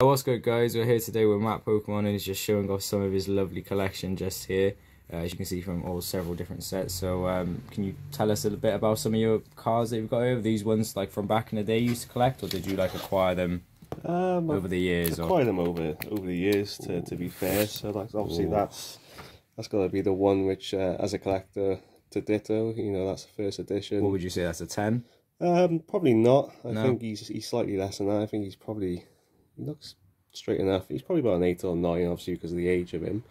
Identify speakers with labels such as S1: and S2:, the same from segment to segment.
S1: What's good, guys? We're here today with Matt Pokemon, and he's just showing off some of his lovely collection just here, as you can see from all several different sets. So can you tell us a little bit about some of your cards that you've got here? These ones like from back in the day you used to collect, or did you like acquire them over the years?
S2: Acquired them over the years, to be fair. So like obviously that's got to be the one which as a collector to Ditto, you know, that's the first edition.
S1: What would you say, that's a 10?
S2: Probably not. I
S1: No.
S2: think he's slightly less than that. I think he looks straight enough. He's probably about an 8 or 9, obviously, because of the age of him.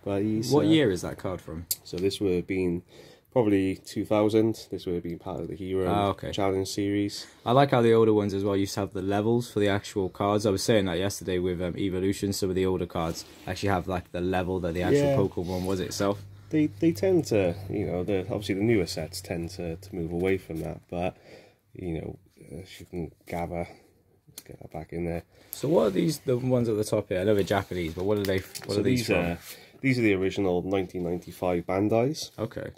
S2: But he's
S1: What year is that card from?
S2: So this would have been probably 2000. This would have been part of the Hero Challenge series.
S1: I like how the older ones as well used to have the levels for the actual cards. I was saying that yesterday with Evolution. Some of the older cards actually have like the level that the actual Pokemon was itself.
S2: They tend to, you know, obviously the newer sets tend to move away from that. But you know, as you can gather, let's get that back in there.
S1: So what are these, the ones at the top here? I know they're Japanese, but what are they? What are these from?
S2: These are the original 1995 Bandais.
S1: Okay.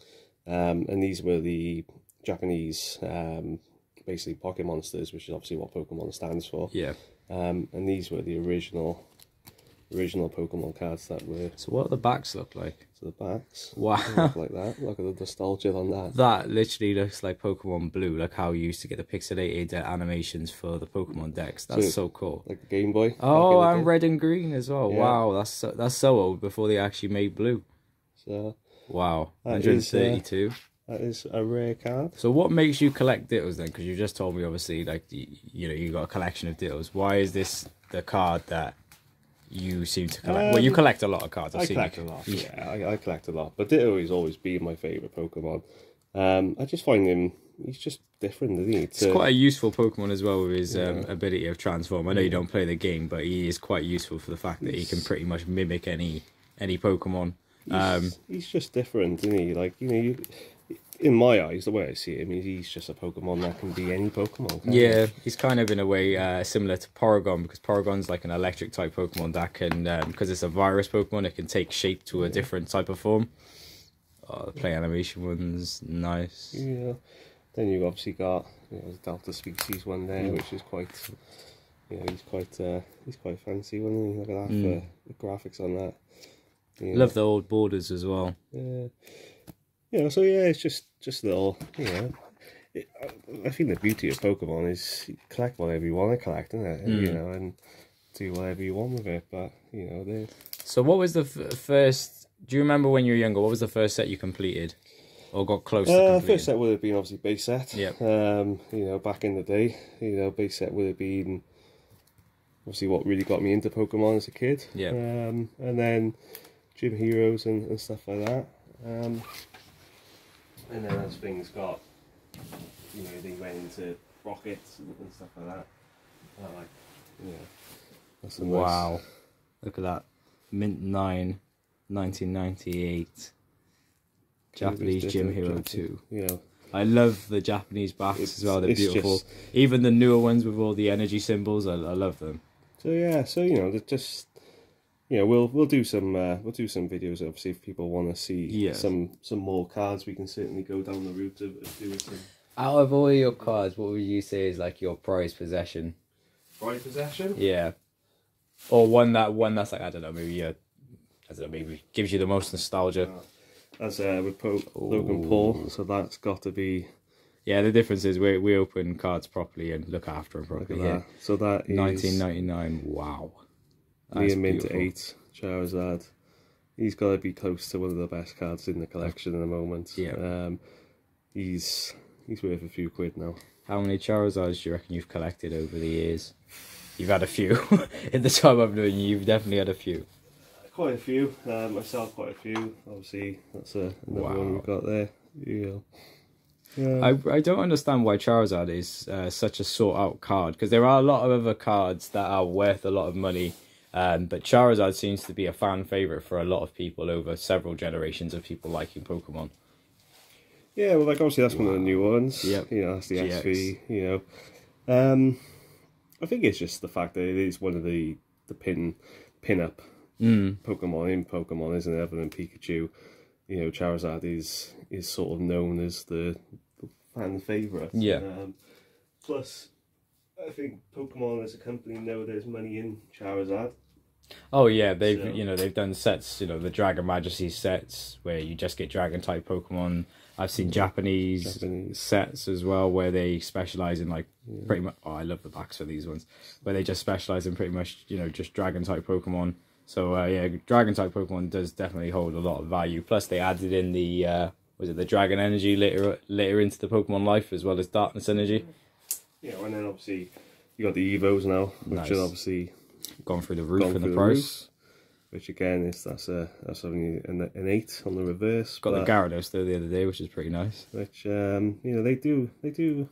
S2: And these were the Japanese, basically Pocket Monsters, which is obviously what Pokemon stands for.
S1: Yeah.
S2: And these were the original Pokemon cards that were.
S1: So what do the backs look like?
S2: So the backs.
S1: Wow.
S2: Look like that. Look at the nostalgia on that.
S1: That literally looks like Pokemon Blue, like how you used to get the pixelated animations for the Pokemon decks. That's so cool.
S2: Like the Game Boy.
S1: Oh, and red and green as well. Yeah. Wow, that's so old, before they actually made blue.
S2: So.
S1: Wow, 132.
S2: That is a rare card.
S1: So what makes you collect Dittos then? Because you just told me, obviously, like, you know, you got a collection of Dittos. Why is this the card that you seem to collect? Well, you collect a lot of cards.
S2: I collect a lot. Yeah, I collect a lot. But Ditto has always been my favourite Pokemon. I just find him, he's just different, isn't he?
S1: It's quite a useful Pokemon as well with his ability of transform. I know you don't play the game, but he is quite useful for the fact that he can pretty much mimic any Pokemon.
S2: He's just different, isn't he? Like, you know, in my eyes, the way I see him, he's just a Pokemon that can be any Pokemon.
S1: Yeah, he's kind of in a way similar to Porygon, because Porygon's like an electric type Pokemon that can, because it's a virus Pokemon, it can take shape to a different type of form. Oh, the play animation one's nice.
S2: Yeah. Then you've obviously got, you know, the Delta Species one there, which is quite, you know, he's quite fancy, wasn't he? Look at that for the graphics on that. Yeah.
S1: Love the old borders as well.
S2: Yeah. You know, so yeah, it's just little, you know. I think the beauty of Pokemon is you collect whatever you want to collect, isn't it? You know, and do whatever you want with it. But you know,
S1: So what was the first? Do you remember when you were younger? What was the first set you completed, or got close to completing?
S2: First set would have been obviously base set.
S1: Yeah.
S2: You know, back in the day, you know, base set would have been obviously what really got me into Pokemon as a kid.
S1: Yeah.
S2: And then Gym Heroes and stuff like that. And then as things got, you know, they went into rockets and stuff like that. Like, you know, that's
S1: wow. Nice. Look at that. Mint 9, 1998. Japanese Gym Hero 2.
S2: You know,
S1: I love the Japanese backs as well. They're beautiful. Even the newer ones with all the energy symbols, I love them.
S2: So yeah, so you know, just, you know, we'll do some videos. Obviously, if people want to see some more cards, we can certainly go down the route of doing some. Out
S1: of all your cards, what would you say is like your prized possession?
S2: Prized possession?
S1: Yeah. Or one that's like, I don't know, maybe gives you the most nostalgia.
S2: As with Logan Paul, so that's got to be.
S1: Yeah, the difference is we open cards properly and look after them properly. Yeah.
S2: So that is
S1: 1999. Wow.
S2: Liam Mint 8, Charizard. He's got to be close to one of the best cards in the collection at the moment.
S1: Yeah.
S2: He's worth a few quid now.
S1: How many Charizards do you reckon you've collected over the years? You've had a few. In the time I've known you, you've definitely had a few. Quite
S2: a few. Myself, quite a few. Obviously, that's another one we've got there. Yeah.
S1: I don't understand why Charizard is such a sought-out card, because there are a lot of other cards that are worth a lot of money. But Charizard seems to be a fan favourite for a lot of people over several generations of people liking Pokemon.
S2: Yeah, well, like obviously that's one of the new ones.
S1: Yep.
S2: You know, that's the GX. XV. You know, I think it's just the fact that it is one of the pin-up Pokemon in Pokemon, isn't it? Other than Pikachu, you know, Charizard is sort of known as the fan favourite.
S1: Yeah.
S2: Plus, I think Pokemon as a company know there's money in Charizard.
S1: Oh yeah, they've
S2: So-
S1: they've done sets, the Dragon Majesty sets where you just get Dragon type Pokemon. I've seen Japanese sets as well where they specialize in like pretty much. Oh, I love the backs for these ones, where they just specialize in pretty much just Dragon type Pokemon. So yeah, Dragon type Pokemon does definitely hold a lot of value. Plus they added in the was it the Dragon Energy later into the Pokemon Life as well as Darkness Energy.
S2: Yeah, and then obviously you got the Evos now, which
S1: Nice.
S2: are obviously
S1: Gone through the roof
S2: gone
S1: in the
S2: through
S1: price.
S2: roof, which again is that's only an 8 on the reverse.
S1: Got
S2: but,
S1: the Gyarados though the other day, which is pretty nice.
S2: which they do they do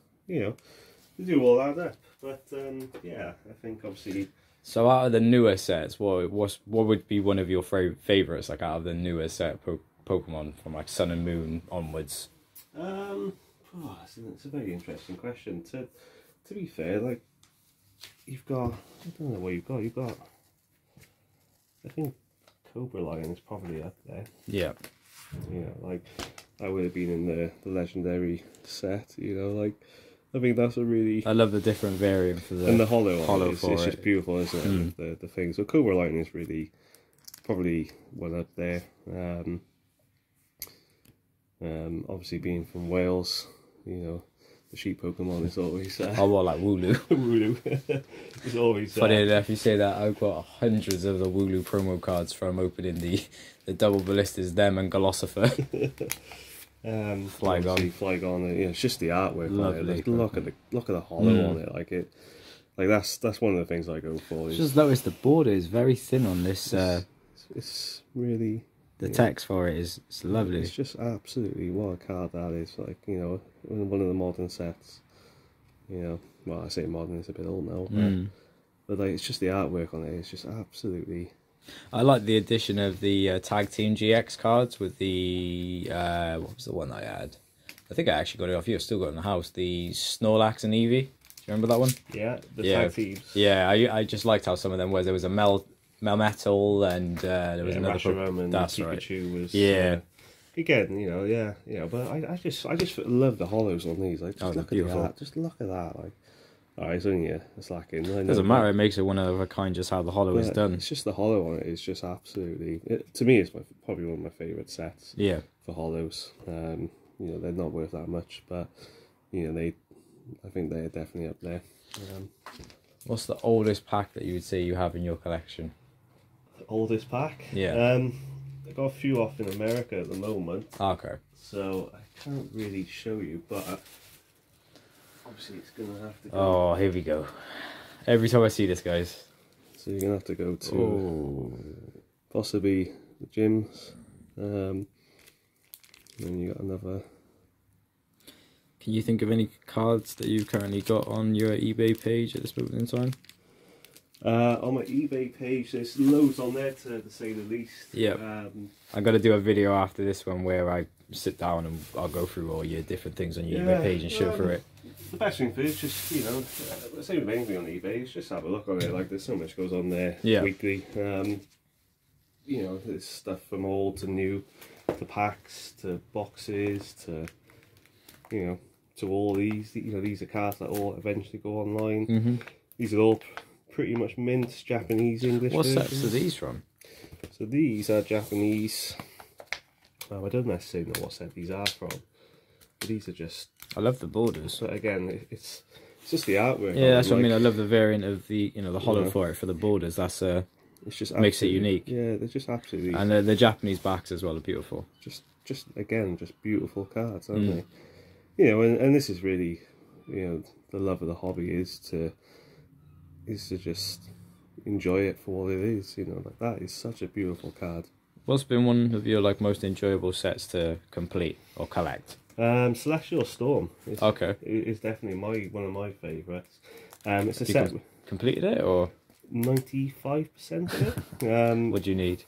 S2: all add up. But yeah, I think obviously
S1: So out of the newer sets, what would be one of your favorites? Like out of the newer set Pokemon from like Sun and Moon onwards.
S2: it's a very interesting question. To be fair, like you've got I don't know what you've got. You've got I think Cobra Lion is probably up there.
S1: Yeah.
S2: Like I would have been in the legendary set. Like I think that's a really
S1: I love the different variant for the
S2: and the hollow
S1: hollow
S2: it's just beautiful, isn't it? The thing. So Cobra Lion is really probably one up there. Obviously being from Wales, the sheep Pokemon is always
S1: Oh, well, like Wooloo.
S2: Wooloo is always
S1: Funny enough, you say that, I've got hundreds of the Wooloo promo cards from opening the double ballistas, them and Golosifer. Flygon.
S2: Flygon. It's just the artwork on it.
S1: Lovely.
S2: Like, look at the hollow on it. Like that's one of the things I go for.
S1: Just noticed the border is very thin on this.
S2: It's really
S1: The text for it is it's lovely.
S2: It's just absolutely what a card that is. Like one of the modern sets. Well, I say modern, it's a bit old now. But like, it's just the artwork on it. It's just absolutely.
S1: I like the addition of the Tag Team GX cards with the what was the one I had? I think I actually got it off you. I still got it in the house. The Snorlax and Eevee. Do you remember that one?
S2: Yeah, the
S1: Yeah.
S2: tag teams.
S1: Yeah, I just liked how some of them was. There was a Melmetal and there was another.
S2: Reshiram and
S1: That's right.
S2: Pikachu was.
S1: Yeah.
S2: Again, but I just love the hollows on these. Like, just
S1: they're
S2: look
S1: beautiful.
S2: at that. Just look at that. Like, it's only a slacking.
S1: Doesn't matter. It makes it one of a kind. Just how the hollow is done.
S2: It's just the hollow on it is just absolutely. To me, it's probably one of my favourite sets.
S1: Yeah.
S2: For hollows, they're not worth that much, but I think they're definitely up there.
S1: What's the oldest pack that you would say you have in your collection?
S2: Oldest pack.
S1: Yeah.
S2: I got a few off in America at the moment,
S1: Okay.
S2: so I can't really show you, but obviously it's gonna have to go.
S1: Oh, here we go. Every time I see this, guys.
S2: So you're gonna have to go to
S1: Oh.
S2: possibly the gyms. Then you got another.
S1: Can you think of any cards that you've currently got on your eBay page at this moment in time?
S2: On my eBay page, there's loads on there to say the least.
S1: Yeah. I'm going to do a video after this one where I sit down and I'll go through all your different things on your eBay page and show through it.
S2: The best thing for it is just, same with anything on eBay, is just have a look on it. Like, there's so much goes on there weekly. There's stuff from old to new, to packs, to boxes, to, to all these. These are cards that all eventually go online.
S1: Mm-hmm.
S2: These are all pretty much mint Japanese English
S1: What
S2: versions.
S1: sets are these from?
S2: So these are Japanese. I don't necessarily know what set these are from. But these are just.
S1: I love the borders.
S2: But again, it's just the artwork.
S1: Yeah, that's what I mean. I love the variant of the the hollow for it for the borders. That's
S2: it's just
S1: makes it unique.
S2: Yeah, they're just absolutely.
S1: And the Japanese backs as well are beautiful.
S2: Just beautiful cards, aren't they? And this is really, the love of the hobby is to just enjoy it for what it is. Like that is such a beautiful card.
S1: What's been one of your most enjoyable sets to complete or collect?
S2: Celestial Storm. Is definitely one of my favourites. It's a set.
S1: Completed it or
S2: 95% of it.
S1: what do you need?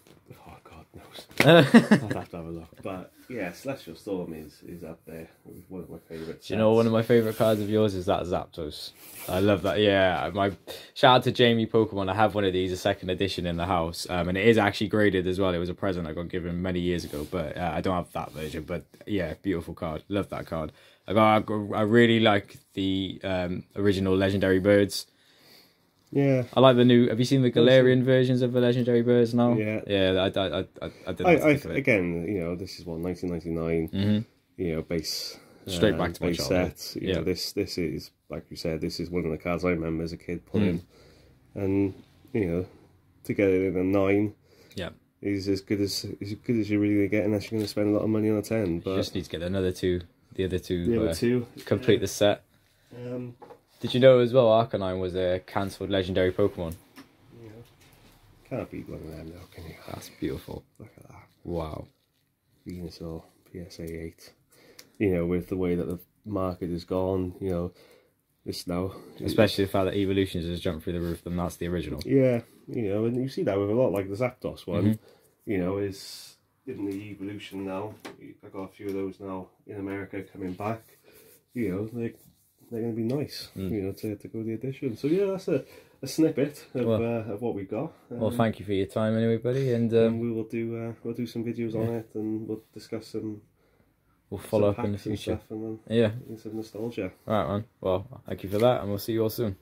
S2: Oh God, knows. I'd have to have a look. But yeah, Celestial Storm is up there. One of my favourites.
S1: Do you know one of my favourite cards of yours is that Zapdos? I love that. Yeah, my shout out to Jamie Pokemon. I have one of these, a second edition in the house, and it is actually graded as well. It was a present I got given many years ago, but I don't have that version. But yeah, beautiful card. Love that card. I really like the original Legendary Birds.
S2: Yeah,
S1: I like the new. Have you seen the Galarian versions of the Legendary Birds now?
S2: Yeah,
S1: yeah. I did.
S2: Again, you know, this is what 1999.
S1: Mm-hmm.
S2: You know, base
S1: straight back to my
S2: base
S1: childhood.
S2: set. You know, this is, like you said, this is one of the cards I remember as a kid pulling, and you know, to get it in a 9.
S1: Yeah.
S2: Is as good as you're really gonna get unless you're gonna spend a lot of money on a 10. But
S1: you just need to get the other two
S2: two
S1: complete the set. Did you know as well Arcanine was a cancelled legendary Pokemon?
S2: Yeah. Can't beat one of them though, can you?
S1: That's beautiful.
S2: Look at that.
S1: Wow.
S2: Venusaur, PSA 8. You know, with the way that the market has gone, you know, it's now...
S1: Especially the fact that Evolutions has jumped through the roof, then that's the original.
S2: Yeah, you know, and you see that with a lot, like the Zapdos one, you know, is in the Evolution now. I got a few of those now in America coming back. You know, they're going to be nice, you know, to go the edition. So yeah, that's a snippet of what we got.
S1: Well, thank you for your time anyway, buddy, and
S2: we will do we'll do some videos on it, and we'll discuss some.
S1: We'll follow up in the future.
S2: And
S1: yeah,
S2: some nostalgia.
S1: All right, man. Well, thank you for that, and we'll see you all soon.